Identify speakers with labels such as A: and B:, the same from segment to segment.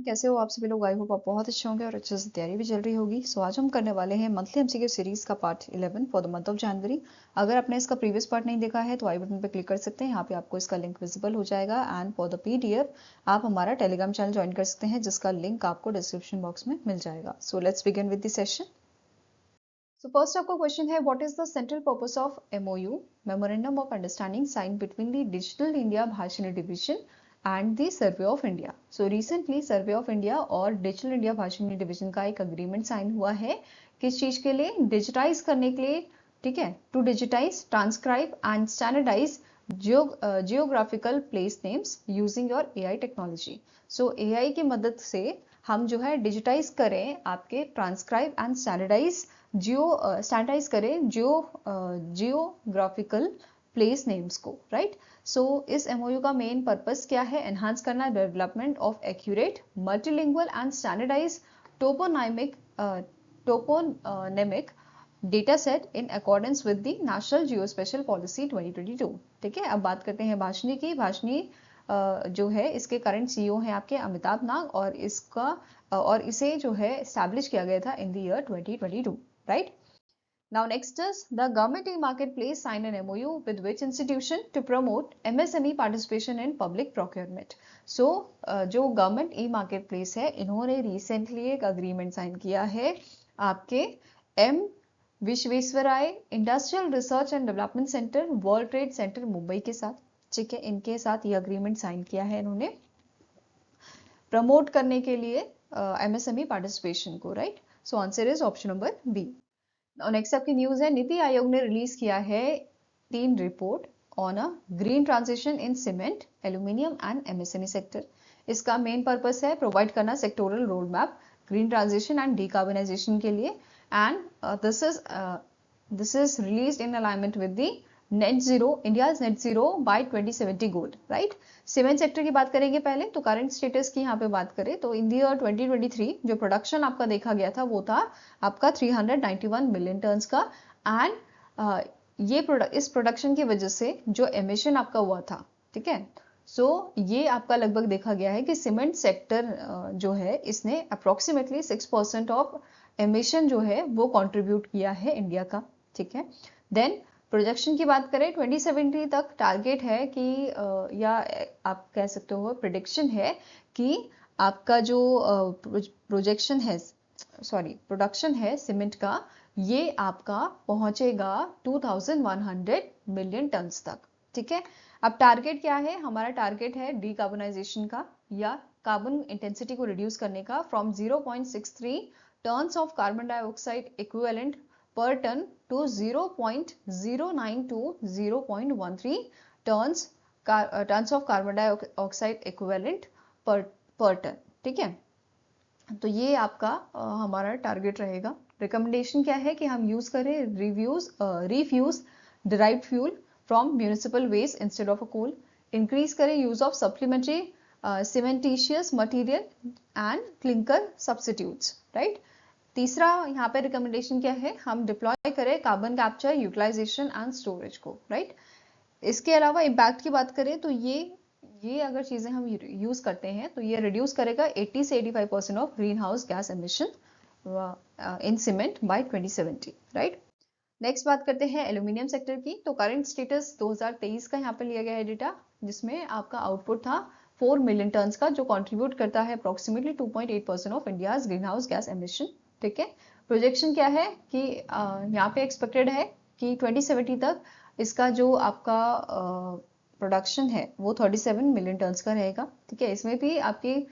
A: कैसे हो आप सभी लोग। आई होप आप बहुत अच्छे होंगे और अच्छे से तैयारी भी चल रही होगी। आज हम करने वाले हैं मंथली एमसीक्यू सीरीज का part 11 for the month of January. अगर आपने इसका प्रीवियस पार्ट नहीं देखा है तो आई बटन पर क्लिक कर सकते हैं, यहाँ पे आपको इसका लिंक विजिबल हो जाएगा। एंड फॉर द पीडीएफ आप हमारा टेलीग्राम चैनल ज्वाइन कर सकते हैं, जिसका लिंक आपको डिस्क्रिप्शन बॉक्स में मिल जाएगा। So let's begin with the session. So first आपका क्वेश्चन है, what is the central purpose of MOU memorandum of understanding sign between the digital India Bhashini division and the survey of India. So recently survey of India और digital India Bhashini division का एक agreement sign हुआ है। किस चीज के लिए? Digitise करने के लिए, ठीक है, to digitise, transcribe and standardise geographical place names using your AI technology. So AI की मदद से हम जो है डिजिटाइज करें, आपके ट्रांसक्राइब एंड स्टैंडर्डाइज करें जियोग्राफिकल प्लेस नेम्स को, राइट। सो इस एमओयू का मेन पर्पस क्या है? एनहांस करना development of accurate multilingual and standardise toponymic data set in accordance with the national geospatial policy 2022। ठीक है, अब बात करते हैं भाषिणी की। भाषिणी जो है इसके करंट सीईओ हैं आपके अमिताभ नाग, और इसे जो है एस्टैब्लिश किया गया था इन the year 2022, right. Now next is the government e-marketplace signed an MOU with which institution to promote MSME participation in public procurement. So जो government e-marketplace है, इन्होंने recently एक agreement sign किया है आपके M Visvesvaraya industrial research and development centre, world trade centre Mumbai के साथ। ठीक है, इनके साथ ये अग्रीमेंट साइन किया है इन्होंने प्रमोट करने के लिए एमएसएमई पार्टिसिपेशन को, right. So answer is option number B. Next आपकी न्यूज है, नीति आयोग ने रिलीज किया है 3 report on a green transition in cement, aluminium and MSME sector. इसका मेन पर्पस है प्रोवाइड करना sectoral road map green transition and decarbonisation के लिए। And this is released in alignment with the net zero, India's net zero by 2070 goal, right. Cement sector की बात करेंगे पहले, तो करंट स्टेटस की यहाँ पे बात करें तो इन ईयर 2023 जो प्रोडक्शन आपका देखा गया था वो था आपका 391 मिलियन टन्स का। एंड इस प्रोडक्शन की वजह से जो एमिशन आपका हुआ था, ठीक है, सो ये आपका लगभग देखा गया है कि सीमेंट सेक्टर जो है इसने अप्रोक्सीमेटली 6% ऑफ एमिशन जो है वो कंट्रीब्यूट किया है इंडिया का, ठीक है। देन प्रोजेक्शन की बात करें 2070 तक टारगेट है कि या आप कह सकते हो प्रिडिक्शन है कि आपका जो प्रोजेक्शन है, प्रोडक्शन है सीमेंट का, ये आपका पहुंचेगा 2100 मिलियन टन्स तक, ठीक है। अब टारगेट क्या है? हमारा टारगेट है डीकार्बनाइजेशन का या कार्बन इंटेंसिटी को रिड्यूस करने का from 0.63 tonnes of carbon dioxide equivalent per ton to 0.09 to 0.13 tons of carbon dioxide equivalent per ton, ठीक है। तो ये आपका हमारा टारगेट रहेगा। रिकमेंडेशन क्या है कि हम यूज करें refuse derived fuel from municipal waste instead of a coal, increase करें use of supplementary cementitious material and clinker substitutes, right. तीसरा यहाँ पे रिकमेंडेशन क्या है? हम डिप्लॉय करें carbon capture, utilisation and storage को, राइट। इसके अलावा इम्पैक्ट की बात करें तो ये अगर चीजें हम यूज करते हैं तो ये रिड्यूस करेगा 80 से 85% of greenhouse gas emission in cement by 2070, right. Next बात करते हैं एल्यूमिनियम सेक्टर की। तो करंट स्टेटस 2023 का यहाँ पे लिया गया है डेटा, जिसमें आपका आउटपुट था 4 मिलियन टन्स का, जो कंट्रीब्यूट करता है approximately 2.8% of India's green house gas emission, ठीक है। प्रोजेक्शन क्या है कि यहाँ पे एक्सपेक्टेड है कि 2070 तक इसका जो आपका प्रोडक्शन है वो 37 मिलियन टन्स का रहेगा, ठीक है। इसमें भी आपकी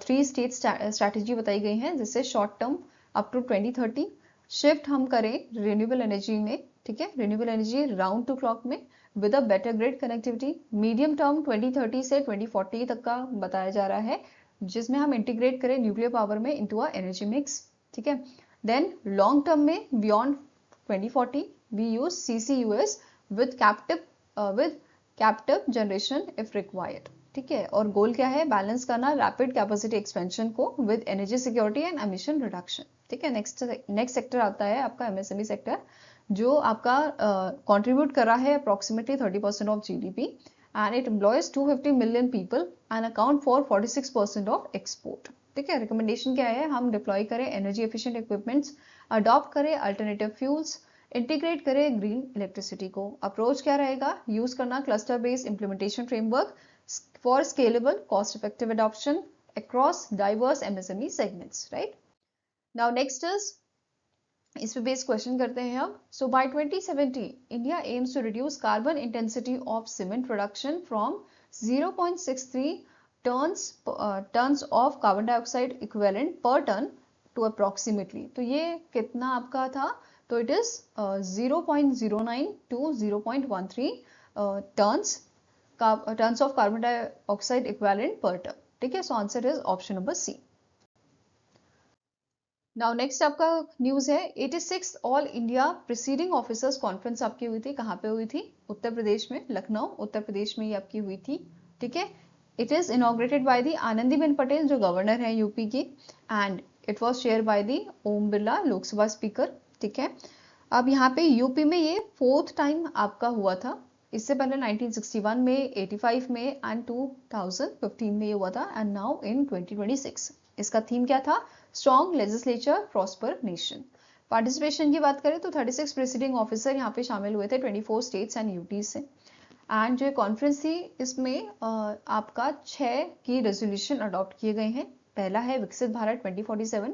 A: 3 स्टेज स्ट्रैटेजी बताई गई है, जिससे short term up to 2030 shift हम करें रिन्यूएबल एनर्जी में, ठीक है, renewable energy round to clock में with a better grid connectivity. Medium term 2030 से 2040 तक का बताया जा रहा है, जिसमें हम इंटीग्रेट करें न्यूक्लियर पावर में इनटू अ एनर्जी मिक्स, ठीक है। देन लॉन्ग टर्म में beyond 2040 we use CCUS with captive generation if required, ठीक है। और गोल क्या है? बैलेंस करना रैपिड कैपेसिटी एक्सपेंशन को with energy security and emission reduction, ठीक है। नेक्स्ट सेक्टर आता है आपका एमएसएमई सेक्टर, जो आपका कंट्रीब्यूट कर रहा है approximately 30% of GDP and it employs 250 million people and account for 46% of export. ठीक है, रिकमेंडेशन क्या है, हम डिप्लॉय करें एनर्जी एफिशिएंट इक्विपमेंट्स, अडॉप्ट करें अल्टरनेटिव फ्यूल्स, इंटीग्रेट करें ग्रीन इलेक्ट्रिसिटी को। अप्रोच क्या रहेगा, यूज करना cluster based implementation framework for scalable cost effective adoption across diverse MSME segments, right? Now next is, इस पे बेस्ड क्वेश्चन करते हैं अब। So by 2070 India aims to reduce carbon intensity of cement production from 0.63 tonnes of carbon dioxide equivalent per tonne to approximately, तो ये कितना आपका था, तो it is 0.09 to 0.13 tonnes of carbon dioxide equivalent per tonne. ठीक है, so answer is option number C. Now next आपका news है 86 all India presiding officers conference आपकी हुई थी, कहाँ पे हुई थी, उत्तर प्रदेश में, लखनऊ उत्तर प्रदेश में ये आपकी हुई थी। ठीक है, it is inaugurated by the Anandiben Patel जो गवर्नर है यूपी की, and it was chair by the Om Birla Lok Sabha speaker. ठीक है, अब यहाँ पे यूपी में ये 4th टाइम आपका हुआ था, इससे पहले 1961 में, 85 में एंड 2015 में ये हुआ था, एंड नाउ इन 2026। इसका थीम क्या था, strong legislature prosper nation. Participation की बात करें तो 36 प्रेसिडिंग ऑफिसर यहाँ पे शामिल हुए थे 24 स्टेट्स एंड यूटी से। एंड जो कॉन्फ्रेंस थी इसमें आपका 6 की रेजोल्यूशन अडॉप्ट किए गए हैं। पहला है विकसित भारत 2047,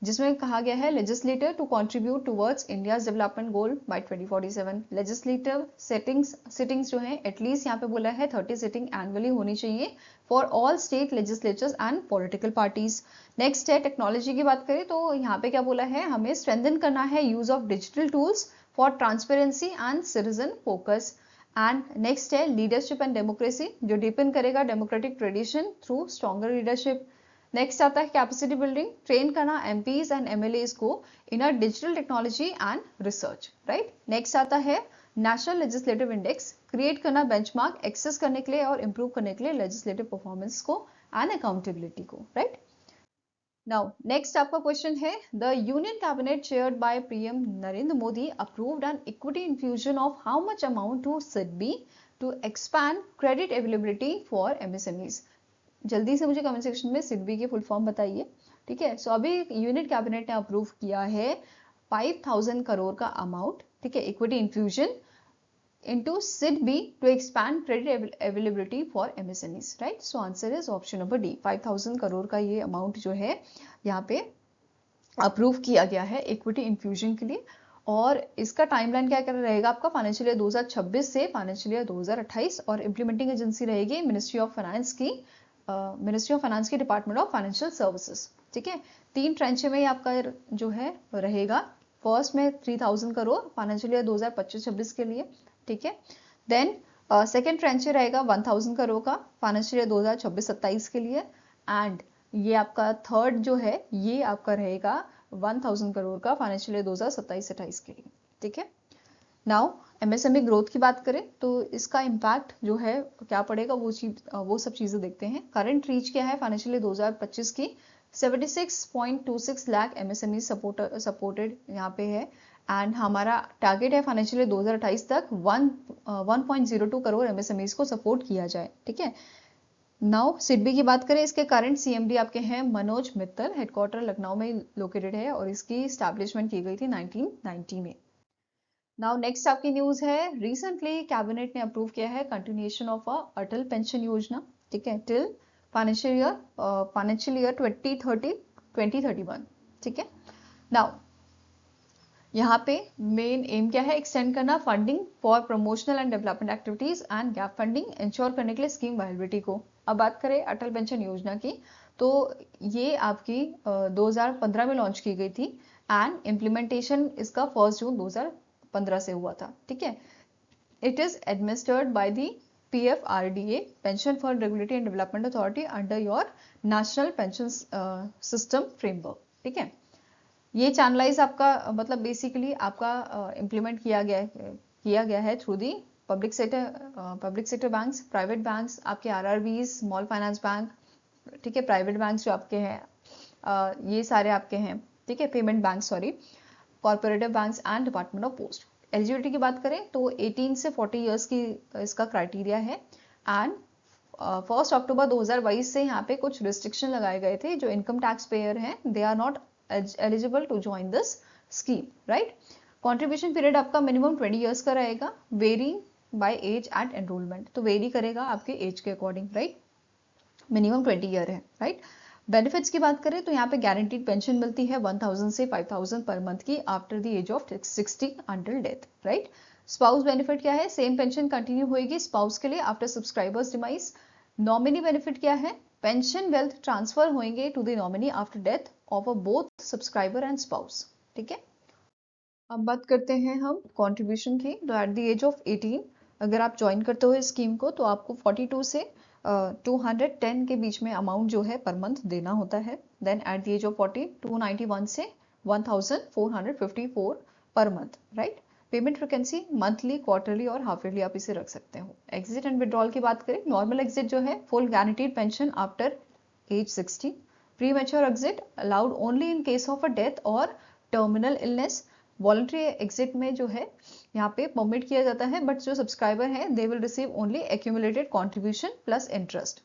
A: जिसमें कहा गया है legislator to contribute towards India's development goal by 2047। Legislative sittings जो है एटलीस्ट यहाँ पे बोला है 30 सिटिंग एनुअली होनी चाहिए for all state legislatures and political parties. Next है टेक्नोलॉजी की बात करें तो यहाँ पे क्या बोला है, हमें स्ट्रेंथन करना है use of digital tools for transparency and citizen focus. And next है लीडरशिप एंड डेमोक्रेसी, जो डिपेंड करेगा democratic tradition through stronger leadership. Next आता है कैपेसिटी बिल्डिंग, ट्रेन करना एमपीज एंड एमएलएज को in a digital technology and research, right. Next आता है national legislative index, create करना बेंचमार्क एक्सेस करने के लिए और इंप्रूव करने के लिए लेजिस्लेटिव परफॉर्मेंस को एंड अकाउंटेबिलिटी को, राइट। नाउ नेक्स्ट आपका क्वेश्चन है, the union cabinet chaired by PM Narendra Modi approved an equity infusion of how much amount to SIDBI to expand credit availability for MSMEs. जल्दी से मुझे कमेंट सेक्शन में सिडबी की full form बताइए। ठीक है, सो अभी यूनिट कैबिनेट ने अप्रूव किया है 5000 करोड़ का अमाउंट, ठीक है, equity infusion into SIDBI to expand credit availability for MSMEs, right. So answer is option number D, 5000 crore का ये अमाउंट जो है यहाँ पे अप्रूव किया गया है इक्विटी इन्फ्यूजन के लिए। और इसका टाइमलाइन क्या क्या रहेगा आपका, फाइनेंशियल ईयर 2026 से फाइनेंशियल ईयर 2028, और इम्प्लीमेंटिंग एजेंसी रहेगी मिनिस्ट्री ऑफ फाइनेंस की डिपार्टमेंट ऑफ फाइनेंशियल सर्विसेज। ठीक है, 3 ट्रेंचे में आपका जो है रहेगा। फर्स्ट में 3000 करोड़ फाइनेंशियल ईयर 2025-26 के लिए, ठीक है। देन सेकेंड ट्रेंचे रहेगा 1000 करोड़ का फाइनेंशियल ईयर 2026-27 के लिए, एंड ये आपका थर्ड जो है ये आपका रहेगा 1000 करोड़ का फाइनेंशियल ईयर 2027-28 के लिए, ठीक है। नाउ एमएसएमई ग्रोथ की बात करें तो इसका इम्पैक्ट जो है क्या पड़ेगा, वो सब चीजें देखते हैं। करंट रीच क्या है फाइनेंशियल ईयर 2025 की, 76.26 लाख एमएसएमई सपोर्टेड यहाँ पे है, एंड हमारा टारगेट है फाइनेंशियल ईयर 2028 तक 1.02 करोड़ एमएसएमईज को सपोर्ट किया जाए, ठीक है। नाउ सिडबी की बात करें, इसके करंट सीएमडी आपके हैं मनोज मित्तल, हेडक्वार्टर लखनऊ में लोकेटेड है, और इसकी स्टैब्लिशमेंट की गई थी 1990 में। नाउ नेक्स्ट आपकी न्यूज है, रिसेंटली कैबिनेट ने अप्रूव किया है कंटिन्यूएशन ऑफ अटल पेंशन योजना, ठीक है, टिल फाइनेंशियल ईयर 2030-2031, ठीक है। नाउ यहाँ पे मेन एम क्या है, एक्सटेंड करना funding for promotional and development activities and gap funding ensure करने के लिए स्कीम वायबिलिटी को। अब बात करें अटल पेंशन योजना की, तो ये आपकी 2015 में लॉन्च की गई थी, एंड इम्प्लीमेंटेशन इसका 1 जून 2015 से हुआ था, ठीक है। It is administered by the PFRDA, pension fund regulatory and development authority, under your national pension system framework, ठीक है। ये चैनलाइज आपका मतलब बेसिकली आपका इम्प्लीमेंट किया गया है through the public sector banks, private banks, आपके RRBs, स्मॉल फाइनेंस बैंक, ठीक है, प्राइवेट बैंक्स जो आपके हैं ये सारे आपके हैं, ठीक है, payment bank, sorry, corporative banks and department of post. Eligibility की बात करें तो 18 से 40 इयर्स की इसका क्राइटेरिया है। एंड 1 अक्टूबर 2022 से यहाँ पे कुछ रिस्ट्रिक्शन लगाए गए थे। जो इनकम टैक्स पेयर हैं they are not eligible to join this scheme, right. Contribution period आपका मिनिमम 20 ईयर्स का रहेगा, vary by age at enrolment, तो वेरी करेगा आपके एज के अकॉर्डिंग, राइट। मिनिमम 20 ईयर है, राइट। बेनिफिट्स की बात करें तो यहाँ पे गारंटीड पेंशन मिलती है 1000 से 5000 पर मंथ की after the age of 60 until death, right. Spouse benefit क्या है, सेम पेंशन कंटिन्यू होगी स्पाउस के लिए after subscribers demise. Nominee benefit क्या है, पेंशन वेल्थ ट्रांसफर होंगे to the nominee after death of both subscriber and spouse, ठीक है। अब बात करते हैं हम कंट्रीब्यूशन की। तो एट द एज ऑफ 18 अगर आप ज्वाइन करते हो इस स्कीम को तो आपको 42 से 210 के बीच में अमाउंट जो है पर मंथ देना होता है। Then at the age of 40 291 से 1454 पर month, right. Payment frequency monthly, quarterly और हाफ ईयरली आप इसे रख सकते हो। एग्जिट एंड विड्रॉल की बात करें, नॉर्मल एग्जिट जो है full guaranteed pension after age 60। Premature exit allowed only in case of a death और टर्मिनल इलनेस। वॉलंटरी एग्जिट में जो है यहाँ पे परमिट किया जाता है, बट जो सब्सक्राइबर है they will receive only accumulated contribution plus interest,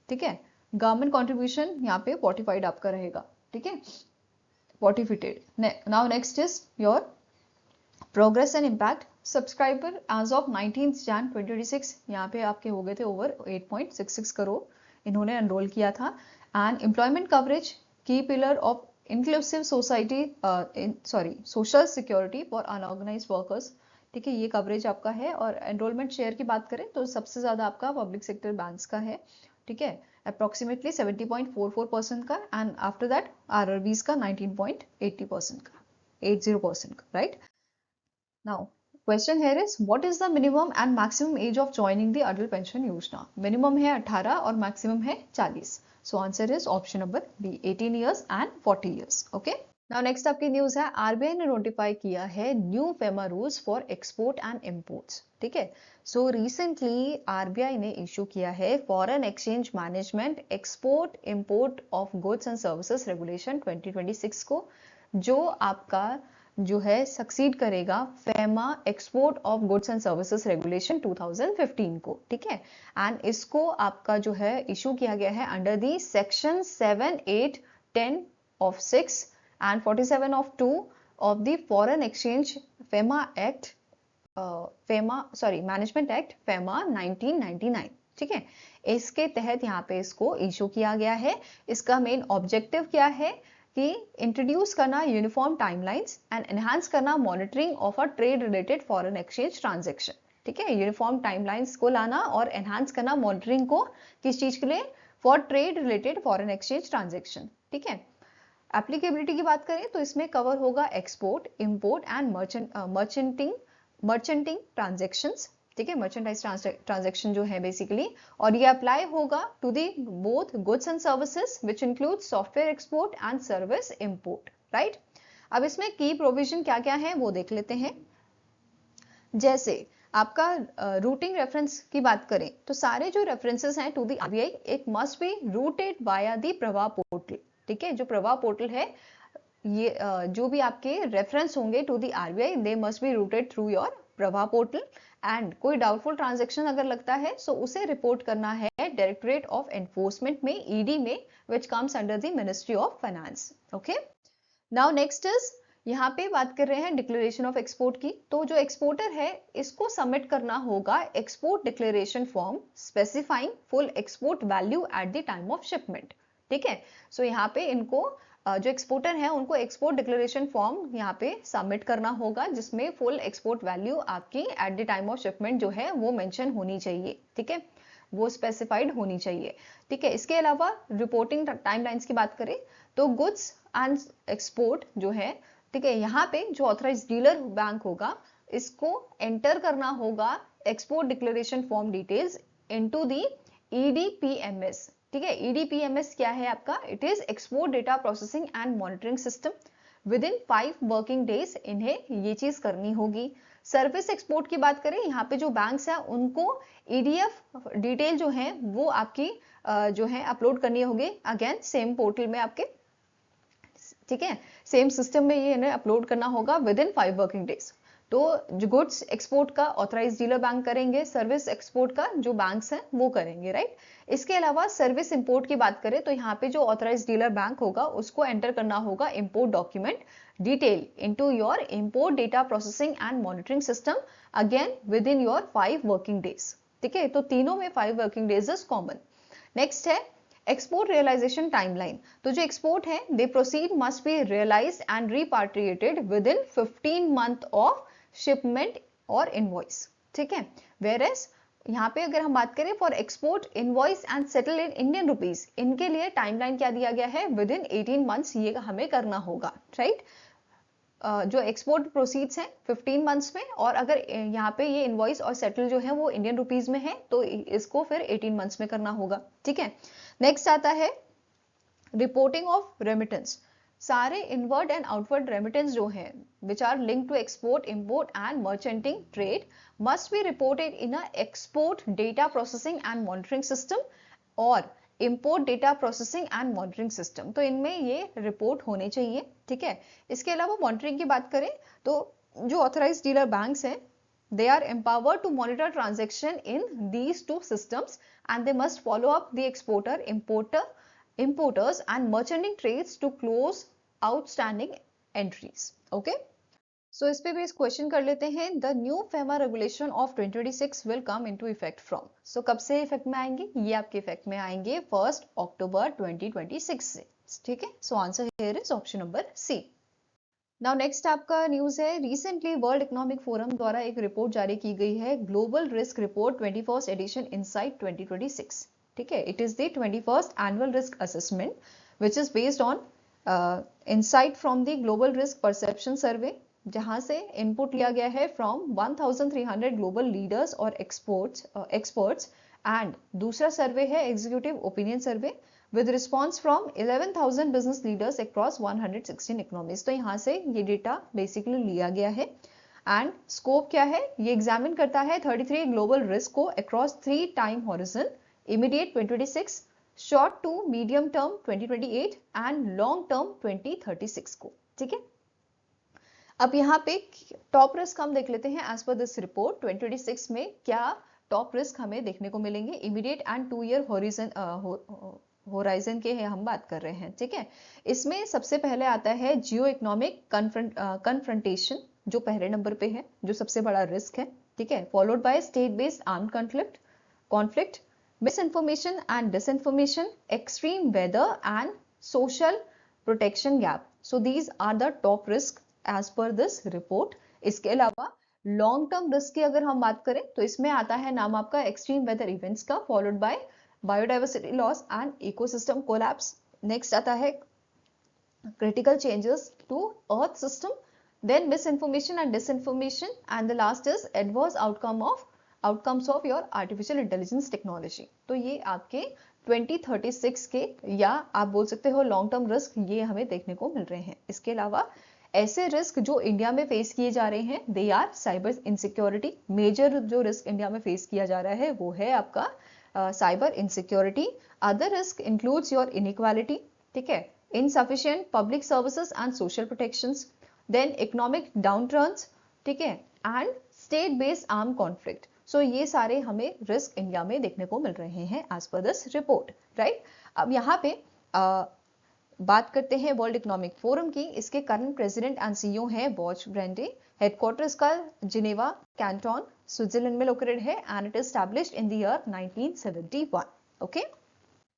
A: ठीक है। गवर्नमेंट कंट्रीब्यूशन यहाँ पे फोर्टिफाइड आपका रहेगा, ठीक है, fortified. Now next is your progress and impact. Subscriber as of 19 Jan 2026 यहाँ पे आपके हो गए थे ओवर 8.66 करोड़, इन्होंने एनरोल किया था। एंड एम्प्लॉयमेंट कवरेज, की pillar of inclusive society social security for unorganised workers, ठीक है, ये कवरेज आपका है। और एनरोलमेंट शेयर की बात करें तो सबसे ज्यादा आपका पब्लिक सेक्टर बैंक्स का है, ठीक है, अप्रोक्सीमेटली 70.44% का। एंड आफ्टर दैट आरआरबीज का 19.80% का, 80% का, right. Now question here is what is the minimum and maximum age of joining the Atal pension Yojana. Minimum है 18 और मैक्सिमम है 40। So answer is option number B 18 years and 40 years, okay. Now next आपकी news है, RBI ने notify किया है new FEMA rules for export and imports, ठीक है। सो रिसेंटली आरबीआई ने इशू किया है foreign exchange management export import of goods and services regulation 2026 को, जो आपका जो है सक्सीड करेगा FEMA export of goods and services regulation 2015 को, ठीक है। एंड इसको आपका जो है इशू किया गया है under the section 7, 8, 10 of 6 and 47 of 2 of the foreign exchange FEMA act, management act FEMA 1999, ठीक है। इसके तहत यहाँ पे इसको इशू किया गया है। इसका मेन ऑब्जेक्टिव क्या है कि इंट्रोड्यूस करना यूनिफॉर्म टाइमलाइंस एंड एनहांस करना monitoring of a trade related foreign exchange transaction, ठीक है। यूनिफॉर्म टाइमलाइंस को लाना और एनहांस करना मॉनिटरिंग को, किस चीज के लिए, for trade related foreign exchange transaction, ठीक है। एप्लीकेबिलिटी की बात करें तो इसमें कवर होगा एक्सपोर्ट, इंपोर्ट एंड मर्चेंटिंग ट्रांजैक्शंस, ठीक है, मर्चेंडाइज ट्रांजैक्शन जो है बेसिकली। और ये अप्लाई होगा to the both goods and services which include software export and service import, right. अब इसमें की प्रोविजन क्या क्या है वो देख लेते हैं। जैसे आपका रूटिंग रेफरेंस की बात करें तो सारे जो रेफरेंसेस हैं टू दी आरबीआई एक मस्ट बी रूटेड वाया दी प्रवाह पोर्टल, ठीक है। जो प्रवाह पोर्टल है ये जो भी आपके रेफरेंस होंगे to the RBI they must be routed through your Pravaah portal. And कोई डाउटफुल ट्रांजैक्शन अगर लगता है सो उसे रिपोर्ट करना है डायरेक्टरेट ऑफ एनफोर्समेंट में, ईडी में, which comes under the ministry of finance, okay. Now next is, यहाँ पे बात कर रहे हैं डिक्लेरेशन ऑफ एक्सपोर्ट की। तो जो एक्सपोर्टर है इसको सबमिट करना होगा export declaration form specifying full export value at the time of shipment, ठीक है। सो यहाँ पे इनको जो एक्सपोर्टर है उनको एक्सपोर्ट डिक्लेरेशन फॉर्म यहाँ पे सबमिट करना होगा जिसमें फुल एक्सपोर्ट वैल्यू आपकी at the time of shipment जो है वो मेंशन होनी चाहिए, ठीक है, वो स्पेसिफाइड होनी चाहिए, ठीक है। इसके अलावा रिपोर्टिंग टाइमलाइंस की बात करें तो गुड्स एंड एक्सपोर्ट जो है, ठीक है, यहाँ पे जो ऑथराइज डीलर बैंक होगा इसको एंटर करना होगा export declaration form details into the EDPMS, ठीक है। ईडीपीएमएस क्या है आपका, it is export data processing and monitoring system. Within 5 working days इन्हें ये चीज करनी होगी। सर्विस एक्सपोर्ट की बात करें, यहाँ पे जो बैंक्स हैं उनको ईडीएफ डिटेल जो है वो आपकी जो है अपलोड करनी होगी, अगेन सेम पोर्टल में आपके, ठीक है, सेम सिस्टम में ये इन्हें अपलोड करना होगा विद इन 5 वर्किंग डेज। तो जो गुड्स एक्सपोर्ट का ऑथराइज डीलर बैंक करेंगे, सर्विस एक्सपोर्ट का जो बैंक्स हैं वो करेंगे, राइट। इसके अलावा सर्विस इंपोर्ट की बात करें तो यहाँ पे जो ऑथराइज डीलर बैंक होगा उसको एंटर करना होगा import document detail into your import data processing and monitoring system again within your 5 working days. ठीक है, तो तीनों में 5 वर्किंग डेज इज कॉमन। नेक्स्ट है एक्सपोर्ट रियलाइजेशन टाइमलाइन। तो जो एक्सपोर्ट है they proceed must be realised and repatriated within 15 month of shipment और इनवॉइस। ठीक है, वेयर एज यहाँ पे अगर हम बात करें for export invoice and settle in Indian rupees, इनके लिए टाइमलाइन क्या दिया गया है, विद इन 18 मंथ्स ये हमें करना होगा, राइट। जो एक्सपोर्ट प्रोसीड्स हैं 15 मंथ्स में, और अगर यहाँ पे ये इनवॉइस और सेटल जो है वो इंडियन रुपीज में है तो इसको फिर 18 मंथ्स में करना होगा। ठीक है, नेक्स्ट आता है रिपोर्टिंग ऑफ रेमिटेंस। सारे इनवर्ड एंड आउटवर्ड रेमिटेंस जो है which are linked to export import and merchanting trade must be reported in a export data processing and monitoring system और import data processing and monitoring system. तो इनमें ये report होने चाहिए। ठीक है, इसके अलावा मॉनिटरिंग की बात करें तो जो ऑथराइज डीलर बैंक्स हैं they are empowered to monitor transaction in these two systems and they must follow up the importers and merchanting trades to close outstanding entries. Okay, so इस पे भी इस क्वेश्चन कर लेते हैं। The new FEMA regulation of 2026 will come into effect from. So कब से effect में आएंगे, ये आपके इफेक्ट में आएंगे 1 अक्टूबर 2026 से। ठीक है, so answer here is option number C. Now next आपका न्यूज है, रिसेंटली वर्ल्ड इकोनॉमिक फोरम द्वारा एक रिपोर्ट जारी की गई है, global risk report 21st edition insight 2026। ठीक है, it is the 21st annual risk assessment which is based on insight from the global risk perception survey, जहां से इनपुट लिया गया है फ्रॉम 1300 ग्लोबल लीडर्स और एक्सपर्ट्स एंड दूसरा सर्वे है executive opinion survey with response from 11,000 business leaders across 116 economies। तो यहाँ से ये डेटा बेसिकली लिया गया है एंड स्कोप क्या है, ये एग्जामिन करता है 33 ग्लोबल रिस्क को across 3 time horizon, immediate 2026, short to medium term 2028 and long term 2036 को। ठीक है, अब यहाँ पे टॉप रिस्क हम देख लेते हैं एज पर दिस रिपोर्ट 2026 में क्या टॉप रिस्क हमें देखने को मिलेंगे। इमीडिएट एंड 2 ईयर होराइजन के हम बात कर रहे हैं। ठीक है, इसमें सबसे पहले आता है जियो इकोनॉमिक कन्फ्रंटेशन जो पहले नंबर पे है, जो सबसे बड़ा रिस्क है। ठीक है, followed by state based armed conflict, misinformation and disinformation, extreme weather and social protection gap. So these are the top risk as per this report. इसके अलावा लॉन्ग टर्म रिस्क की अगर हम बात करें तो इसमें आता है नाम आपका एक्सट्रीम वेदर इवेंट्स का, followed by biodiversity loss and ecosystem collapse. Next आता है critical changes to earth system, then misinformation and disinformation and the last is adverse outcomes of your artificial intelligence technology. तो ये आपके 2036 के या आप बोल सकते हो लॉन्ग टर्म रिस्क ये हमें देखने को मिल रहे हैं। इसके अलावा ऐसे रिस्क जो इंडिया में फेस किए जा रहे हैं they are cyber insecurity. Major जो रिस्क इंडिया में फेस किया जा रहा है वो है आपका cyber insecurity. Other risk includes your inequality, ठीक है, insufficient public services and social protections, then economic downturns, ठीक है, and state based arm conflict. So ये सारे हमें रिस्क इंडिया में देखने को मिल रहे हैं as per this report, right. अब यहाँ पे बात करते हैं वर्ल्ड इकोनॉमिक फोरम की। इसके करंट प्रेसिडेंट एंड सीईओ हैं बॉर्ज ब्रेंडे। हेडक्वार्टर्स का जिनेवा कैंटन स्विट्जरलैंड में लोकेटेड है and it is established in the year 1971। Okay,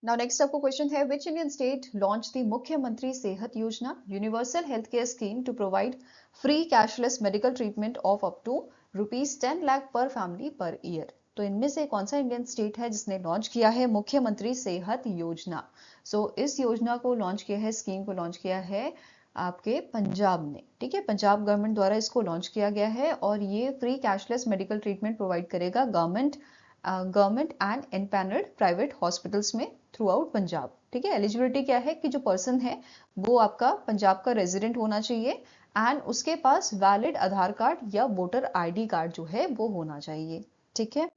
A: now next आपको क्वेश्चन है, which Indian state launch the Mukhyamantri Sehat Yojana, universal health care scheme to provide free cashless medical treatment of up to ₹10 lakh per family per year. तो इनमें से कौन सा Indian state है जिसने launch किया है मुख्यमंत्री सेहत योजना। सो इस योजना को लॉन्च किया है, स्कीम को लॉन्च किया है आपके पंजाब ने। ठीक है, पंजाब गवर्नमेंट द्वारा इसको लॉन्च किया गया है और ये free cashless medical treatment provide करेगा गवर्नमेंट एंड एनपैनल्ड प्राइवेट हॉस्पिटल्स में थ्रू आउट पंजाब। ठीक है, एलिजिबिलिटी क्या है कि जो पर्सन है वो आपका पंजाब का रेजिडेंट होना चाहिए एंड उसके पास वैलिड आधार कार्ड या वोटर ID कार्ड जो है वो होना चाहिए। ठीक है,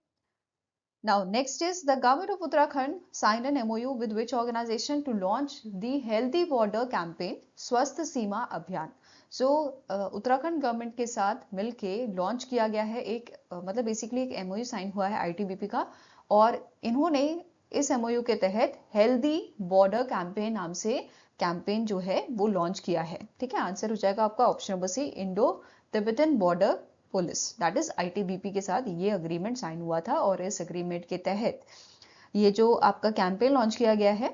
A: now next is the government of Uttarakhand signed an MOU with which organization to launch the healthy border campaign Swasth Seema Abhiyan। So Uttarakhand government के साथ मिलके लॉन्च किया गया है एक मतलब बेसिकली एक एमओयू साइन हुआ है आईटीबीपी का, और इन्होंने इस एमओयू के तहत हेल्दी बॉर्डर कैंपेन नाम से कैंपेन जो है वो लॉन्च किया है। ठीक है, आंसर हो जाएगा आपका option number C, Indo Tibetan border police, that is ITBP के साथ ये अग्रीमेंट साइन हुआ था। और इस अग्रीमेंट के तहत ये जो आपका कैंपेन लॉन्च किया गया है,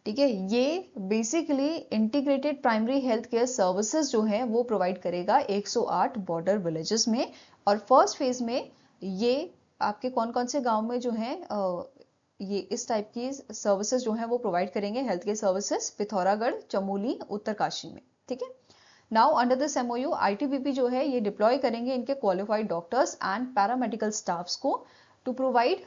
A: ठीक है, ये basically integrated primary health care services जो है वो प्रोवाइड करेगा 108 बॉर्डर विलेजेस में। और फर्स्ट फेज में ये आपके कौन कौन से गांव में जो है ये इस टाइप की सर्विसेज जो है वो प्रोवाइड करेंगे, health care services, Pithoragarh, Chamoli, Uttarkashi में। ठीक है, now under this MOU ITBP जो है ये डिप्लॉय करेंगे इनके qualified doctors and paramedical staffs को to provide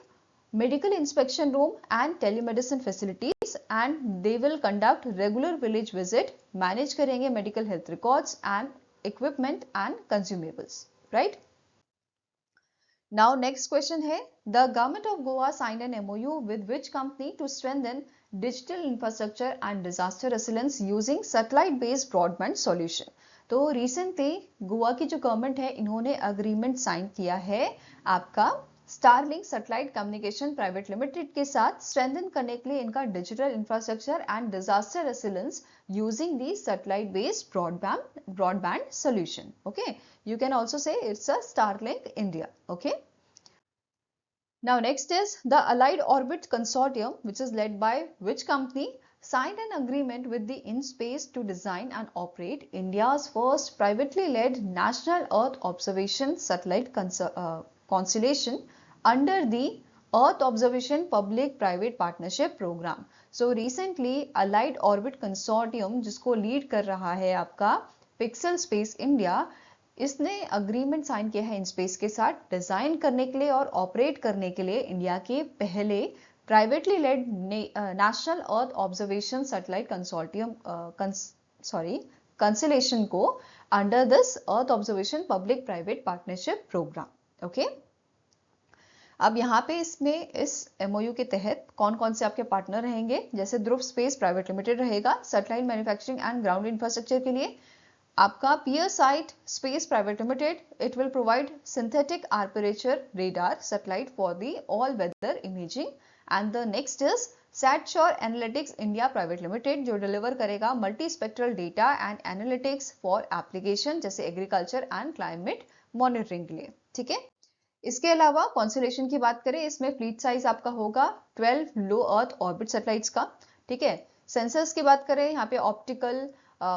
A: medical inspection room and telemedicine facilities, and they will conduct regular village visit, manage करेंगे medical health records and equipment and consumables, right? Now next question है, the government of Goa signed an MOU with which company to strengthen digital infrastructure and disaster resilience using satellite based broadband solution? तो recently Goa की जो government है इन्होंने agreement sign किया है आपका Starlink satellite communication private limited के साथ स्ट्रेंथन करने के लिए इनका digital infrastructure and disaster resilience using the satellite based broadband solution. Okay, you can also say it's a Starlink India. Okay, now next is the Allied Orbit Consortium, which is led by which company, signed an agreement with the InSpace to design and operate India's first privately led national Earth observation satellite constellation under the Earth Observation Public Private Partnership Program. So recently Allied Orbit Consortium जिसको lead कर रहा है आपका pixel space India, इसने agreement sign किया है इनस्पेस के साथ डिजाइन करने के लिए और ऑपरेट करने के लिए इंडिया के पहले privately led national earth observation satellite consortium constellation को under this earth observation public private partnership programme. Okay, अब यहाँ पे इसमें इस एमओयू के तहत कौन कौन से आपके पार्टनर रहेंगे, जैसे ध्रुव स्पेस प्राइवेट लिमिटेड रहेगा satellite manufacturing and ground infrastructure के लिए, आपका PierSight space private limited, it will provide synthetic aperture radar satellite for the all weather imaging, and the next is SatSure analytics India private limited जो deliver करेगा multi spectral data and analytics for application जैसे agriculture and climate monitoring के लिए। ठीक है, इसके अलावा constellation की बात करें, इसमें फ्लीट साइज आपका होगा 12 लो अर्थ ऑर्बिट सैटेलाइट्स का। ठीक है, सेंसर्स की बात करें, यहाँ पे optical,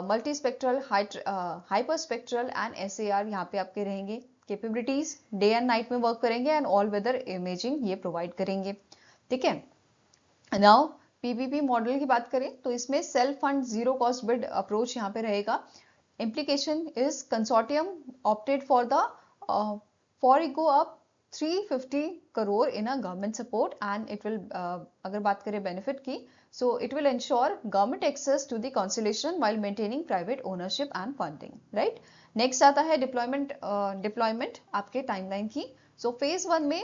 A: multi spectral, hyper spectral and SAR यहाँ पे आपके रहेंगे। कैपेबिलिटीज डे एंड नाइट में वर्क करेंगे एंड ऑल वेदर इमेजिंग ये प्रोवाइड करेंगे। ठीक है, नाउ पीपीपी मॉडल की बात करें तो इसमें self fund zero cost bid approach यहाँ पे रहेगा। Implication is consortium opted for the for up 350 crore in a government support, and it will अगर बात करें बेनिफिट की, so it will ensure government access to the constellation while maintaining private ownership and funding, right? Next आता है deployment आपके timeline की। So phase 1 में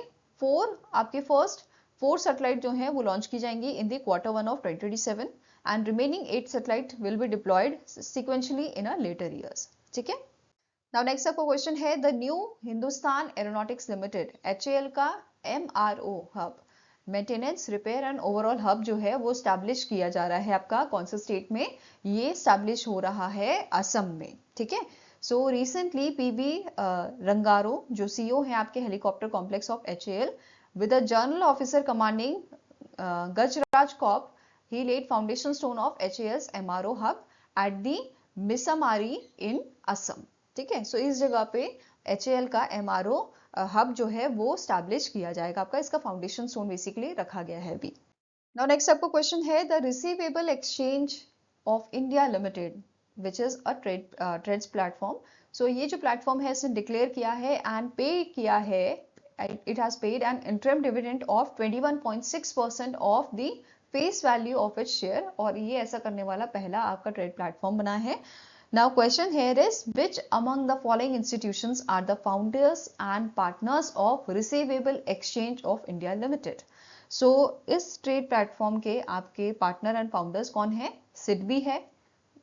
A: आपके फर्स्ट 4 सैटेलाइट जो है वो लॉन्च की जाएंगी in the Q1 of 2027 and remaining 8 satellite will be diploid sequentially in a later years. ठीक है, नाउ नेक्स्ट आपका क्वेश्चन है, the new Hindustan aeronautics limited HAL का MRO hub, maintenance, repair and overall hub जो है वो स्टैब्लिश किया जा रहा है आपका कौन से स्टेट में, ये स्टैब्लिश हो रहा है असम में। ठीक है, सो रिसेंटली पीबी रंगारो जो सीईओ है आपके helicopter complex of HAL with a general officer commanding Gajraj corps, he laid foundation stone of HAL's MRO hub at the Misamari in Assam. ठीक है, सो इस जगह पे HAL का MRO हब जो है वो स्टैब्लिश किया जाएगा आपका, इसका फाउंडेशन स्टोन बेसिकली रखा गया है अभी। नाउ नेक्स्ट आपको क्वेश्चन है, the receivable exchange of India limited which is a TReDS platform. सो ये जो प्लेटफॉर्म है इसने डिक्लेयर किया है एंड पे किया है, it has paid N interim dividend of 21.6% of the face value of its share, और ये ऐसा करने वाला पहला आपका ट्रेड प्लेटफॉर्म बना है। Now question here is, which among the following institutions are the founders and partners of Receivable Exchange of India Limited? So इस ट्रेड प्लेटफॉर्म के आपके पार्टनर एंड फाउंडर्स कौन है? सिडबी है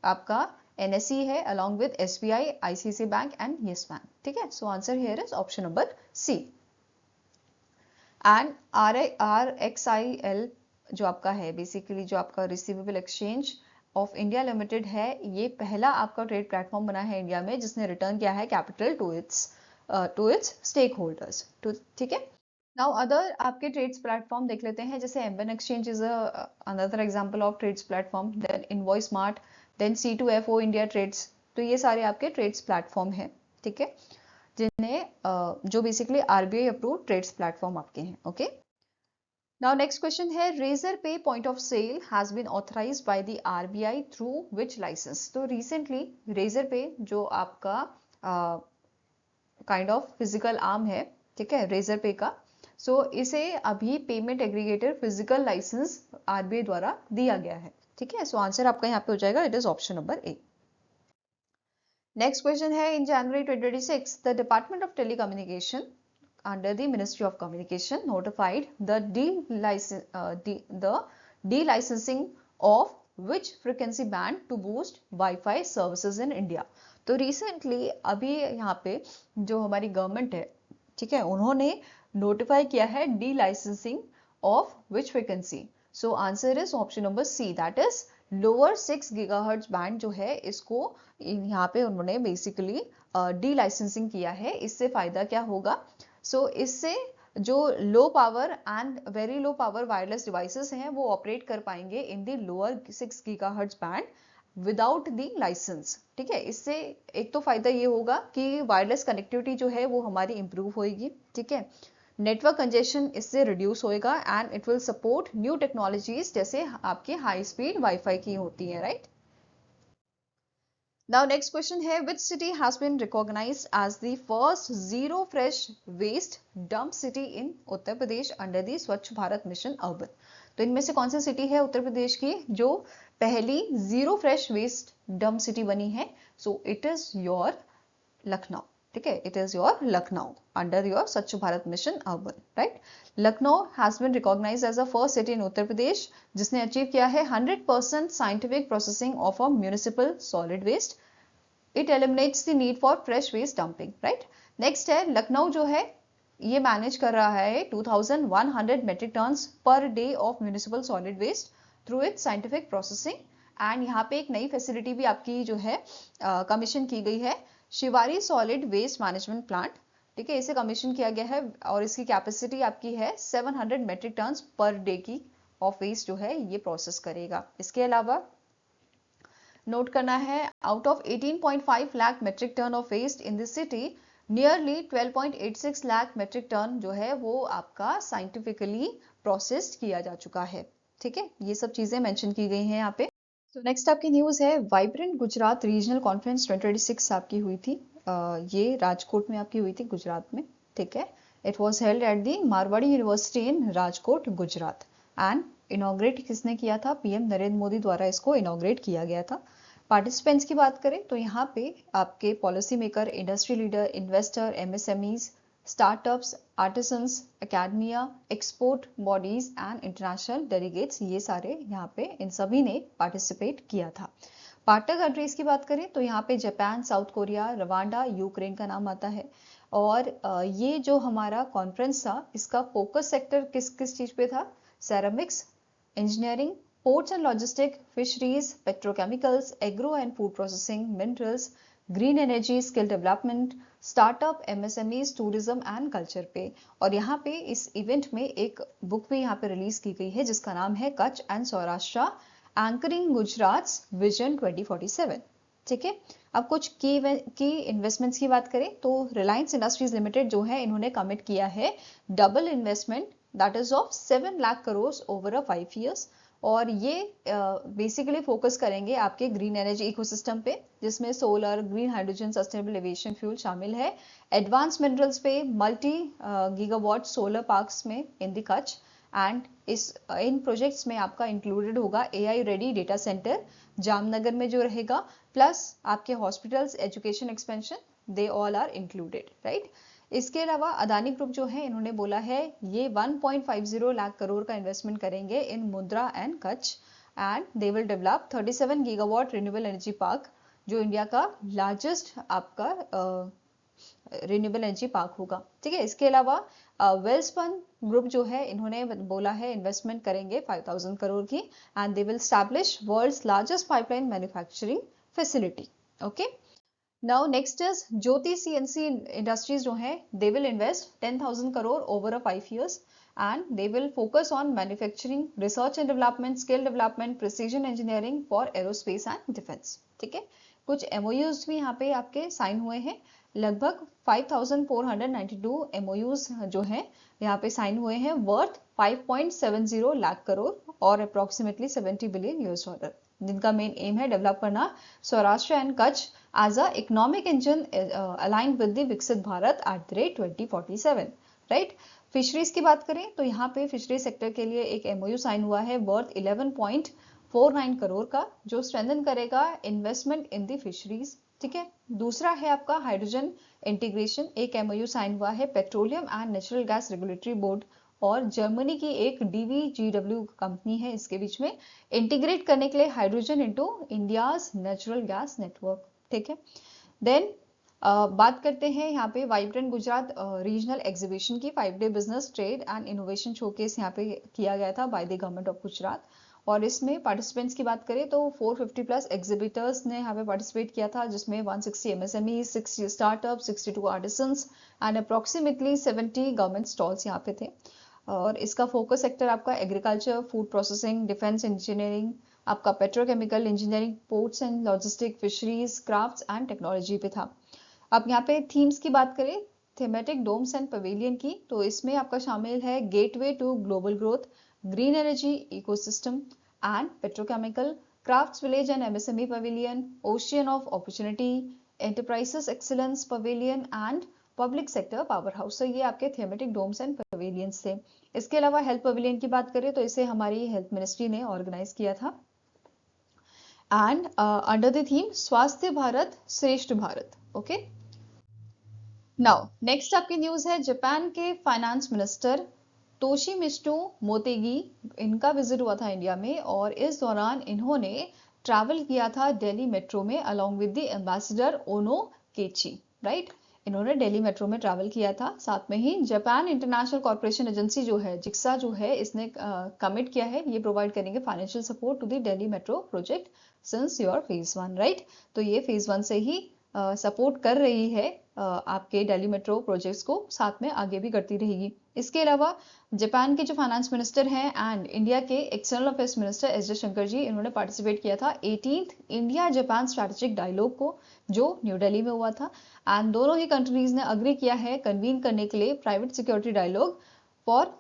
A: आपका, NSE है along with SBI, ICICI bank and yes bank, ठीक है। So answer here is option number C. And RXIL जो आपका है बेसिकली जो आपका receivable exchange of India limited है, ये पहला आपका ट्रेड प्लेटफॉर्म बना है इंडिया में जिसने रिटर्न किया है capital to its stakeholders, ठीक है। नाउ अदर आपके ट्रेड्स प्लेटफॉर्म देख लेते हैं, जैसे M1 exchange is another example of TReDS platform, then invoice mart, then C2FO India TReDS. तो ये सारे आपके ट्रेड्स प्लेटफॉर्म है, ठीक है, जिन्हें जो basically RBI approved TReDS platform आपके हैं, ओके। नाउ नेक्स्ट क्वेश्चन है, Razorpay point of sale has been authorised by the RBI through which licence. तो रिसेंटली रेजर पे जो आपका काइंड ऑफ फिजिकल आर्म है, ठीक है, रेजर पे का, सो इसे अभी payment aggregator physical licence RBI द्वारा दिया गया है, ठीक है। सो आंसर आपका यहाँ पे हो जाएगा, it is option number A. Next question है, इन जनवरी 2026 the department of telecommunication under the Ministry of Communication notified the delicensing of which frequency band to boost Wi-Fi services in India। तो recently अभी यहाँ पे जो हमारी गवर्नमेंट है, ठीक है, उन्होंने नोटिफाई किया है delicensing of which frequency. So answer is option number C, that is lower 6 gigahertz band जो है इसको यहाँ पे उन्होंने बेसिकली डी लाइसेंसिंग किया है। इससे फायदा क्या होगा, सो इससे जो low power and very low power wireless devices हैं वो ऑपरेट कर पाएंगे in the lower 6 gigahertz band without the licence, ठीक है। इससे एक तो फायदा ये होगा कि वायरलेस कनेक्टिविटी जो है वो हमारी इंप्रूव होगी, ठीक है, नेटवर्क कंजेशन इससे रिड्यूस होएगा and it will support new technologies जैसे आपके हाई स्पीड वाईफाई की होती है, राइट। Now next question है, which city has been recognized as the first zero fresh waste dump city in Uttar Pradesh under the स्वच्छ Bharat mission urban. तो इनमें से कौन सी सिटी है उत्तर प्रदेश की जो पहली zero fresh waste dump city बनी है? So it is your Lucknow, ठीक है, it is your Lucknow under your Swachh Bharat mission urban, right. Lucknow has been recognised as a first city in Uttar Pradesh जिसने अचीव किया है 100% scientific processing of a municipal solid waste. It eliminates the need for fresh waste dumping, right. Next है, लखनऊ जो है ये manage कर रहा है 2100 metric tons per day of municipal solid waste through its scientific processing. And यहाँ पे एक नई फैसिलिटी भी आपकी जो है कमीशन की गई है, Shivari solid waste management plant, ठीक है, इसे कमीशन किया गया है और इसकी कैपेसिटी आपकी है 700 मेट्रिक टन्स पर डे की ऑफ वेस्ट जो है ये प्रोसेस करेगा। इसके अलावा नोट करना है, out of 18.5 lakh metric ton of waste in this city nearly 12.86 lakh metric ton जो है वो आपका साइंटिफिकली प्रोसेस्ड किया जा चुका है, ठीक है। ये सब चीजें मेंशन की गई हैं यहाँ पे। तो नेक्स्ट आपकी न्यूज है, वाइब्रेंट गुजरात रीजनल कॉन्फ्रेंस 2026 आपकी हुई थी, ये राजकोट में आपकी हुई थी गुजरात में, ठीक है। It was held at the Marwari university in Rajkot Gujarat and inaugurate किसने किया था? PM नरेंद्र मोदी द्वारा इसको इनॉग्रेट किया गया था। पार्टिसिपेंट्स की बात करें तो यहाँ पे आपके policy maker, industry leader, investor, MSMEs, startups, artisans, academia, export bodies and international delegates, ये सारे यहाँ पे इन सभी ने पार्टिसिपेट किया था। पार्टनर कंट्रीज की बात करें तो यहाँ पे Japan, south Korea, Rwanda, Ukraine का नाम आता है। और ये जो हमारा कॉन्फ्रेंस था इसका फोकस सेक्टर किस किस चीज पे था? Ceramics, engineering, ports and logistic, fisheries, petrochemicals, agro and food processing, minerals, green energy, skill development, startup, MSMEs, tourism and culture पे। और यहाँ पे इस इवेंट में एक बुक भी यहाँ पे रिलीज की गई है जिसका नाम है Kutch and Saurashtra anchoring Gujarat vision 2047, ठीक है। अब कुछ की इन्वेस्टमेंट्स की बात करें तो रिलायंस इंडस्ट्रीज लिमिटेड जो है इन्होंने कमिट किया है double investment that is of 7 lakh crore over a 5 years। और ये बेसिकली फोकस करेंगे आपके ग्रीन एनर्जी इकोसिस्टम पे जिसमें solar, green hydrogen, sustainable aviation fuel शामिल है, एडवांस मिनरल्स पे, मल्टी गीगावाट सोलर पार्क्स में in the Kutch and in projects में आपका इंक्लूडेड होगा AI ready data centre Jamnagar में जो रहेगा, प्लस आपके hospitals, education expansion, they all are included, right. इसके अलावा अदानी ग्रुप जो है इन्होंने बोला है ये 1.50 लाख करोड़ का इन्वेस्टमेंट करेंगे in Mundra and Kutch and they will develop 37 gigawatt renewable energy park जो इंडिया का लार्जेस्ट आपका रिन्यूएबल एनर्जी पार्क होगा। ठीक है, इसके अलावा वेलस्पन ग्रुप जो है इन्होंने बोला है इन्वेस्टमेंट करेंगे 5000 करोड़ की, and they will establish world's largest pipeline manufacturing facility. Okay, now next is Jyoti CNC industries जो है they will invest 10,000 crore over a 5 years and they will focus on manufacturing, research and development, skill development, precision engineering for aerospace and defense। ठीक है, कुछ MOUs भी यहाँ पे आपके sign हुए हैं, लगभग 5,492 MOUs जो है यहाँ पे साइन हुए हैं, वर्थ 5.70 लाख करोड़ और अप्रोक्सीमेटली 70 बिलियन $, जिनका मेन एम है डेवलप करना Saurashtra and Kutch as a economic engine aligned with the Viksit Bharat at the rate 2047। राइट, फिशरीज की बात करें तो यहाँ पे फिशरी सेक्टर के लिए एक MOU साइन हुआ है वर्थ 11.49 करोड़ का, जो स्ट्रेंथन करेगा इन्वेस्टमेंट इन द फिशरीज। ठीक है, दूसरा है आपका हाइड्रोजन इंटीग्रेशन, एक MOU साइन हुआ है petroleum and natural gas regulatory board और जर्मनी की एक DVGW कंपनी है, इसके बीच में इंटीग्रेट करने के लिए hydrogen into India's natural gas network. ठीक है, देन बात करते हैं यहाँ पे वाइब्रेंट गुजरात रीजनल एग्जीबिशन की, 5 day business trade and innovation showcase यहाँ पे किया गया था bye the government of Gujarat, और इसमें पार्टिसिपेंट्स की बात करें तो 450 प्लस एग्जिबिटर्स ने यहाँ पे पार्टिसिपेट किया था, जिसमें 160 MSME, 60 startup, 62 artisans and approximately 70 government stalls यहाँ पे थे। और इसका फोकस सेक्टर आपका agriculture, food processing, defence engineering, आपका petrochemical engineering, ports and logistic, fisheries, crafts and technology पे था। अब यहाँ पे थीम्स की बात करें थीमेटिक डोम्स एंड पवेलियन की, तो इसमें आपका शामिल है gateway to global growth, green energy ecosystem and petrochemical, crafts village and MSME pavilion, ocean of opportunity, enterprises excellence pavilion and public sector powerhouse. तो ये आपके थीमेटिक डोम्स एंड पवेलियंस थे। इसके अलावा हेल्थ पवेलियन की बात करें तो इसे हमारी हेल्थ मिनिस्ट्री ने ऑर्गेनाइज किया था, एंड अंडर द थीम स्वास्थ्य भारत श्रेष्ठ भारत। ओके, नाउ नेक्स्ट आपकी न्यूज है जापान के फाइनेंस मिनिस्टर तोशिमित्सु मोतेगी, इनका विजिट हुआ था इंडिया में और इस दौरान इन्होंने ट्रैवल किया था दिल्ली मेट्रो में अलॉन्ग विद द एम्बेसडर ओनो केची। राइट, इन्होंने दिल्ली मेट्रो में ट्रैवल किया था, साथ में ही जापान इंटरनेशनल कॉर्पोरेशन एजेंसी जो है जिक्सा जो है इसने कमिट किया है ये प्रोवाइड करेंगे financial support to the Delhi metro project since your phase 1। Right, तो ये फेज 1 से ही सपोर्ट कर रही है आपके दिल्ली मेट्रो प्रोजेक्ट्स को, साथ में आगे भी करती रहेगी। इसके अलावा जापान के जो फाइनेंस मिनिस्टर हैं एंड इंडिया के external affairs minister S Jaishankar ji, इन्होंने पार्टिसिपेट किया था 18th India Japan strategic dialogue को, जो न्यू दिल्ली में हुआ था, एंड दोनों ही कंट्रीज ने अग्री किया है कन्वीन करने के लिए private security dialogue for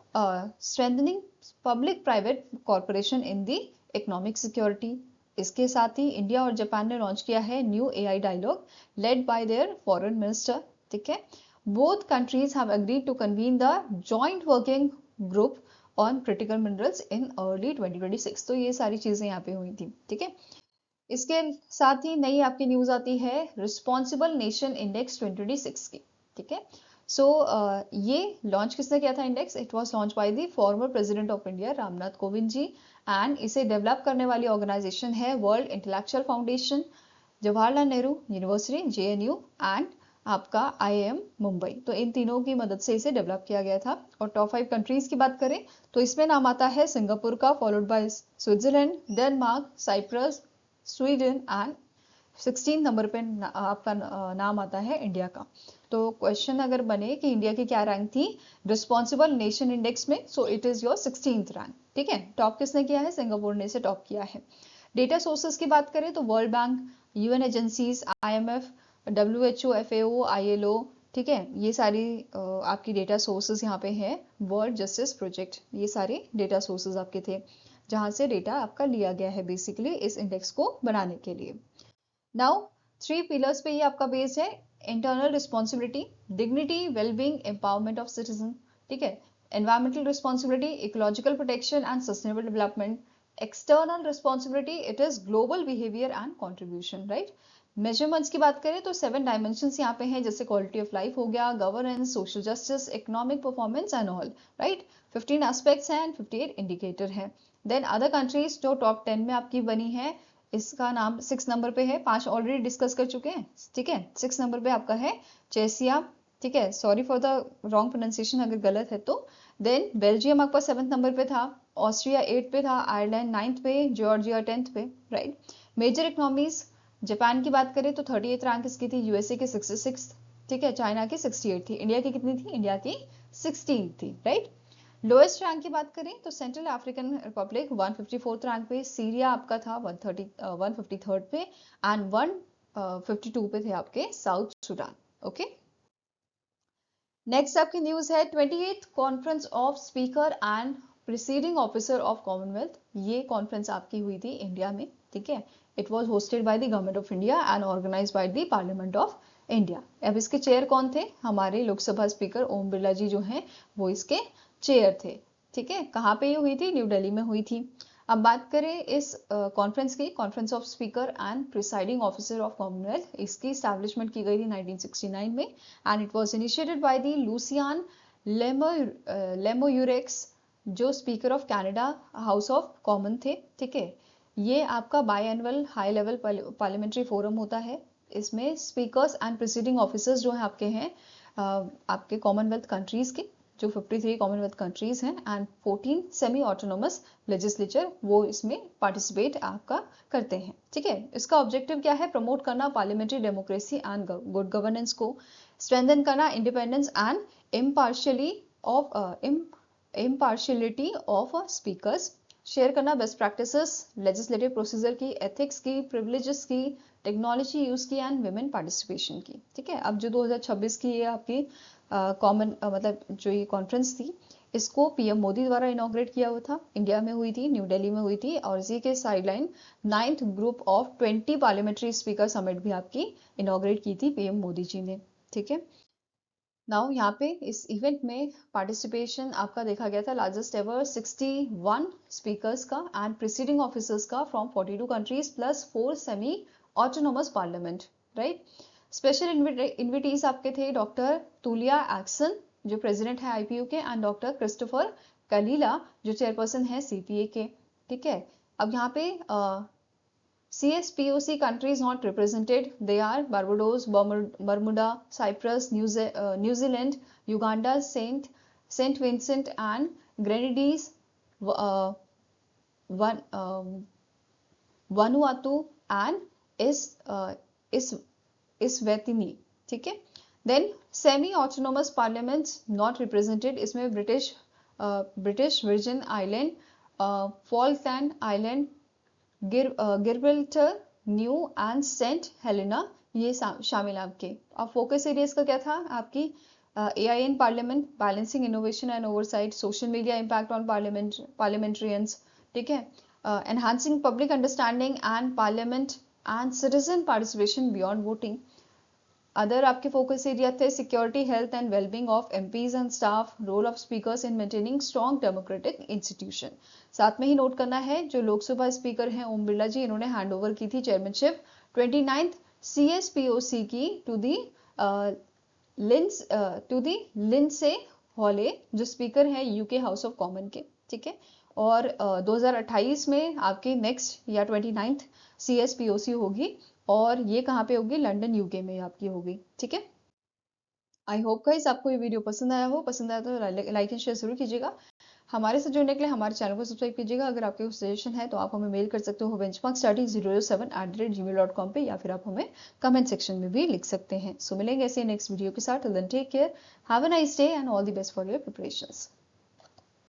A: strengthening public private corporation in the economic security. इसके साथ ही इंडिया और जापान ने लॉन्च किया है new AI dialogue led by their foreign minister. ठीक है, both countries have agreed to convene the joint working group on critical minerals in early 2026। तो ये सारी चीजें यहाँ पे हुई थी। ठीक है, इसके साथ ही नई आपकी न्यूज आती है रिस्पॉन्सिबल नेशन इंडेक्स 2026 की। ठीक है, सो ये लॉन्च किसने किया था index? It was launch by the former president of India Ramnath Kovind ji, and इसे डेवलप करने वाली ऑर्गेनाइजेशन है world intellectual foundation, Jawaharlal Nehru university JNU and आपका IIM मुंबई। तो इन तीनों की मदद से इसे डेवलप किया गया था। और टॉप 5 कंट्रीज की बात करें तो इसमें नाम आता है सिंगापुर का, followed by Switzerland, Denmark, Cyprus, Sweden and 16 number पे आपका नाम आता है इंडिया का। तो क्वेश्चन अगर बने कि इंडिया की क्या रैंक थी रिस्पॉन्सिबल नेशन इंडेक्स में, सो it is your 16th rank. ठीक है, टॉप किसने किया है? सिंगापुर ने इसे टॉप किया है। डेटा सोर्सेज की बात करें तो world bank, UN agencies, IMF, WHO, FAO, ILO, ठीक है, ये सारी आपकी डेटा सोर्सेज यहाँ पे हैं। वर्ल्ड जस्टिस प्रोजेक्ट, ये सारे डेटा सोर्सेज आपके थे जहां से डेटा आपका लिया गया है बेसिकली इस इंडेक्स को बनाने के लिए। नाउ 3 पिलर्स पे ये आपका बेस्ड है। Internal responsibility, dignity, wellbeing, empowerment of citizen. ठीक है, environmental responsibility, ecological protection and sustainable development. External responsibility, it is global behaviour and contribution. Right, measurements की बात करें तो 7 डायमेंशंस यहाँ पे हैं, जैसे क्वालिटी ऑफ लाइफ हो गया, governance, social justice, economic performance and all. Right, 15 aspects हैं एंड 58 इंडिकेटर हैं। देन अदर कंट्रीज जो टॉप 10 में आपकी बनी है, इसका नाम 6 नंबर पे है, 5 ऑलरेडी डिस्कस कर चुके हैं, ठीक है। 6 नंबर पे आपका है चेसिया, ठीक है, sorry for the wrong pronunciation अगर गलत है तो। देन बेल्जियम आपका 7th नंबर पे था, ऑस्ट्रिया 8th पे था, आयरलैंड 9th पे, जॉर्जिया 10th पे, राइट। मेजर इकोनॉमीज जापान की बात करें तो 38th रैंक इसकी थी, यूएसए की 66, ठीक है, चाइना की 68 थी, इंडिया की कितनी थी, इंडिया की 16 थी, राइट। लोएस्ट रैंक की बात करें तो Central African Republic 154th rank पे, सीरिया आपका था 153rd पे, एंड 152 पे थे आपके साउथ सुडान। ओके, नेक्स्ट आपकी न्यूज है 28th conference of speaker and presiding officer of Commonwealth. ये कॉन्फ्रेंस आपकी हुई थी इंडिया में, ठीक है। It was hosted by the government of India and organise by the parliament of India. अब इसके चेयर कौन थे, हमारे लोकसभा स्पीकर ओम बिरला जी जो हैं वो इसके चेयर थे, ठीक है। कहाँ पे ये हुई थी, न्यू दिल्ली में हुई थी। अब बात करें इस कॉन्फ्रेंस की, conference of speaker and presiding officer of commonwealth, इसकी एस्टैब्लिशमेंट की गई थी 1969 में, and it was initiated by the Lucien Lamoureux जो speaker of Canada house of commons थे, ठीक है। ये आपका biannual high level parliamentary forum होता है। इसमें स्पीकर्स एंड प्रिसीडिंग ऑफिसर्स जो है आपके हैं आपके कॉमनवेल्थ कंट्रीज के, जो 53 कॉमनवेल्थ कंट्रीज हैं, एंड 14 सेमी ऑटोनोमस लेजिस्लेचर वो इसमें पार्टिसिपेट आपका करते हैं, ठीक है। इसका ऑब्जेक्टिव क्या है, प्रमोट करना parliamentary democracy and good governance को, स्ट्रेंथन करना independence and impartiality of speakers, share करना बेस्ट प्रैक्टिसेस लेजिस्लेटिव प्रोसीजर की, एथिक्स की, प्रिविलेजेस की, टेक्नोलॉजी यूज की, एंड विमेन पार्टिसिपेशन की, ठीक है। अब जो 2026 की ये आपकी मतलब जो ये कॉन्फ्रेंस थी, इसको पीएम मोदी द्वारा इनॉग्रेट किया हुआ था, इंडिया में हुई थी, न्यू दिल्ली में हुई थी, और इसी के sideline 9th group of 20 parliamentary speaker summit भी आपकी इनॉग्रेट की थी पीएम मोदी जी ने, ठीक है। नाउ यहाँ पे इस इवेंट में पार्टिसिपेशन आपका देखा गया था लार्जेस्ट एवर 61 स्पीकर्स का एंड प्रिसीडिंग ऑफिसर्स का from 42 countries plus 4 semi autonomous parliament, right. Special invitees आपके थे डॉक्टर तुलिया एक्सन जो प्रेसिडेंट है आईपीयू के, एंड डॉक्टर क्रिस्टोफर कलीला जो चेयरपर्सन है सीपीए के, ठीक है। अब यहाँ पे CSPOC countries not represented, they are Barbados, Bermuda, Cyprus, New Zealand, Uganda, Saint Vincent and Grenadines, Vanuatu and Eswatini, ठीक है। Then semi autonomous parliaments not represented, इसमें British Virgin Island, Falkland Island, Gibraltar, Niue and Saint Helena ये शामिल आपके। अब focus areas का क्या था आपकी, AI in parliament, balancing innovation and oversight, social media impact on parliamentarians, ठीक है, enhancing public understanding and parliament and citizen participation beyond voting. Other आपके फोकस एरिया थे security, health and wellbeing of MPs and staff, role of speakers in maintaining strong democratic institution. साथ में ही note करना है जो Lok Sabha speaker हैं ओम बिरला जी, इन्होंने hand over की थी चेयरमैनशिप 29th CSPOC की टू दी लिंडसे हॉले जो स्पीकर है यूके हाउस ऑफ कॉमन के, ठीक है। और 2028 में आपकी नेक्स्ट या 29th CSPOC होगी, और ये कहाँ पे होगी, लंदन यूके में आपकी होगी, ठीक है। आई होप गाइस आपको ये वीडियो पसंद आया हो, पसंद आया तो लाइक एंड शेयर जरूर कीजिएगा। हमारे साथ जुड़ने के लिए हमारे चैनल को सब्सक्राइब कीजिएगा। अगर आपके कुछ सजेशन है तो आप हमें मेल कर सकते हो benchmarkstudy007@gmail.com पे, या फिर आप हमें कमेंट सेक्शन में भी लिख सकते हैं। सो मिलेंगे ऐसे नेक्स्ट वीडियो के साथ, take care, have a nice day and all the best for your preparations.